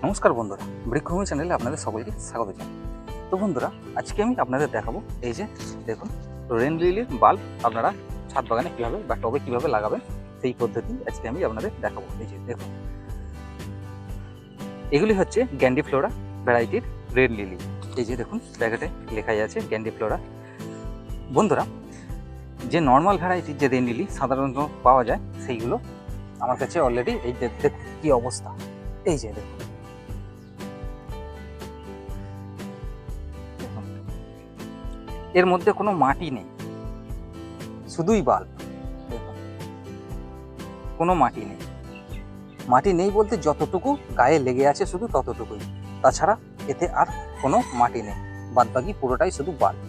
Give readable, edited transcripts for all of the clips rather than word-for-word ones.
নমস্কার বন্ধুরা, বৃক্ষভূমি চ্যানেলে আপনাদের সকলকে স্বাগত জানাই। তো বন্ধুরা, আজকে আমি আপনাদের দেখাবো এই যে দেখুন রেন লিলির বাল্ব আপনারা ছাদ বাগানে কীভাবে বা টবে কীভাবে লাগাবেন সেই পদ্ধতি আজকে আমি আপনাদের দেখাবো। এই যে দেখুন, এগুলি হচ্ছে গ্যান্ডিফ্লোরা ভ্যারাইটির রেন লিলি। এই যে দেখুন প্যাকেটে লেখাই আছে গ্যান্ডিফ্লোরা। বন্ধুরা, যে নর্মাল ভ্যারাইটির যে রেন লিলি সাধারণত পাওয়া যায় সেইগুলো আমার কাছে অলরেডি এই দেখুন কী অবস্থা। এই যে দেখুন, এর মধ্যে কোনো মাটি নেই, শুধুই বাল্ব। দেখুন, কোনো মাটি নেই। মাটি নেই বলতে যতটুকু গায়ে লেগে আছে শুধু ততটুকুই, তাছাড়া এতে আর কোনো মাটি নেই, বাদবাকি পুরোটাই শুধু বাল্ব।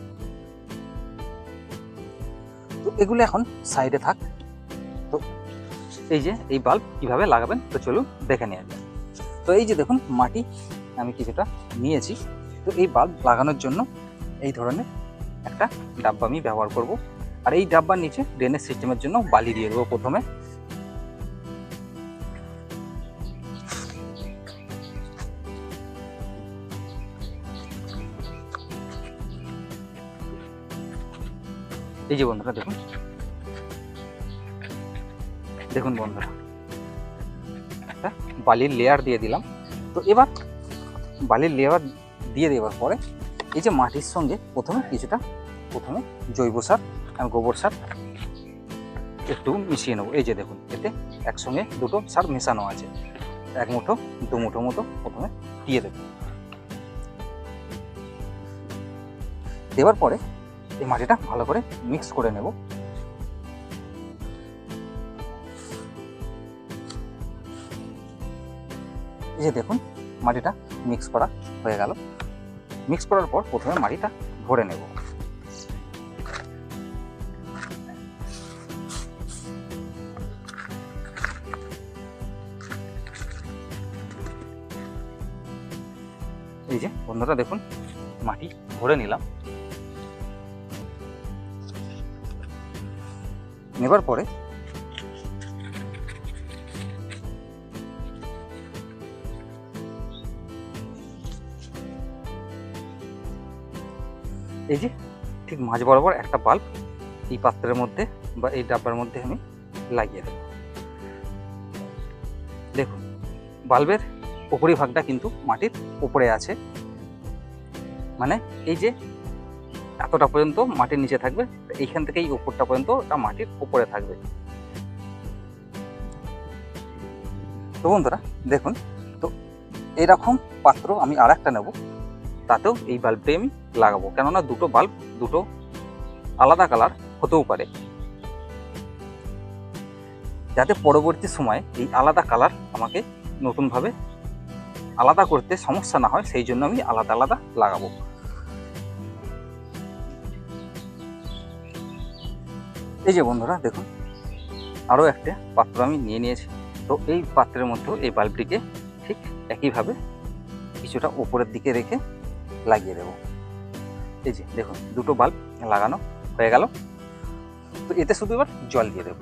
তো এগুলো এখন সাইডে থাক। তো এই যে এই বাল্ব কিভাবে লাগাবেন তো চলুন দেখে নেওয়া যায়। তো এই যে দেখুন মাটি আমি কিছুটা নিয়েছি। তো এই বাল্ব লাগানোর জন্য এই ধরনের একটা ডাব্বা আমি ব্যবহার করব, আর এই ডাব্বার নিচে ড্রেনেজ সিস্টেমের জন্য বালি দিয়ে দেবো প্রথমে। এই যে বন্ধুরা দেখুন, দেখুন বন্ধুরা একটা বালির লেয়ার দিয়ে দিলাম। তো এবার বালির লেয়ার দিয়ে দেওয়ার পরে এই যে মাটির সঙ্গে প্রথমে জৈব সার আর গোবর সার একটু মিশিয়ে নেবো। এই যে দেখুন এতে একসঙ্গে দুটো সার মেশানো আছে, 1 মুঠো 2 মুঠো মতো প্রথমে দিয়ে দেব। দেওয়ার পরে এই মাটিটা ভালো করে মিক্স করে নেব। এই যে দেখুন মাটিটা মিক্স করা হয়ে গেল। মিক্স করার পর প্রথমে মাটিটা ভরে নেব। এই যে বন্ধুরা দেখুন মাটি ভরে নিলাম। নেবার পরে এই যে ঠিক মাঝ বরাবর একটা বাল্ব এই পাত্রের মধ্যে বা এই ডাব্বার মধ্যে আমি লাগিয়ে দেব। দেখুন বাল্বের উপরি ভাগটা কিন্তু মাটির উপরে আছে, মানে এই যে এতটা পর্যন্ত মাটির নিচে থাকবে, এইখান থেকে এই উপরটা পর্যন্ত ওটা মাটির উপরে থাকবে। তো বন্ধুরা দেখুন, তো এরকম পাত্র আমি আর একটা নেব, তাতেও এই বাল্বটাই আমি লাগাবো, কেননা দুটো বাল্ব দুটো আলাদা কালার হতেও পারে, যাতে পরবর্তী সময়ে এই আলাদা কালার আমাকে নতুনভাবে আলাদা করতে সমস্যা না হয়, সেই জন্য আমি আলাদা আলাদা লাগাবো। এই যে বন্ধুরা দেখুন আরও একটা পাত্র আমি নিয়ে নিয়েছি। তো এই পাত্রের মধ্যেও এই বাল্বটিকে ঠিক একইভাবে কিছুটা উপরের দিকে রেখে লাগিয়ে দেব। এই যে দেখুন দুটো বাল্ব লাগানো হয়ে গেল। তো এতে শুধু এবার জল দিয়ে দেব।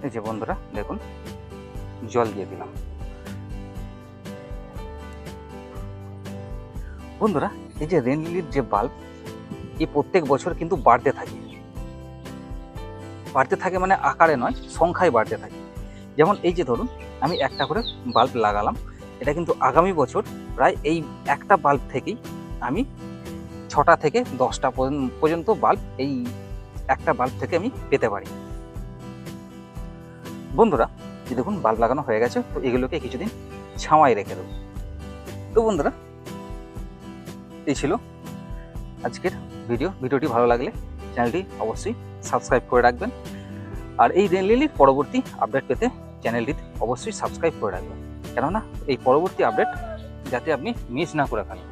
এই যে বন্ধুরা দেখুন জল দিয়ে দিলাম। বন্ধুরা এই যে রেন লিলির যে বাল্ব, এই প্রত্যেক বছর কিন্তু বাড়তে থাকে, মানে আকারে নয় সংখ্যায় বাড়তে থাকে। যেমন এই যে ধরুন আমি একটা করে বাল্ব লাগালাম, এটা কিন্তু আগামী বছর প্রায় এই একটা বাল্ব থেকেই আমি 6টা থেকে 10টা পর্যন্ত বাল্ব এই একটা বাল্ব থেকে আমি পেতে পারি। বন্ধুরা যে দেখুন বাল্ব লাগানো হয়ে গেছে, তো এগুলোকে কিছুদিন ছাওয়ায় রেখে দেবো। তো বন্ধুরা এই ছিল আজকের ভিডিওটি ভালো লাগলে চ্যানেলটি অবশ্যই সাবস্ক্রাইব করে রাখবেন, আর এই রেন লিলির পরবর্তী আপডেট পেতে চ্যানেলটি অবশ্যই সাবস্ক্রাইব করে রাখবেন, কেননা এই পরবর্তী আপডেট যাতে আপনি মিস না করে ফেলেন।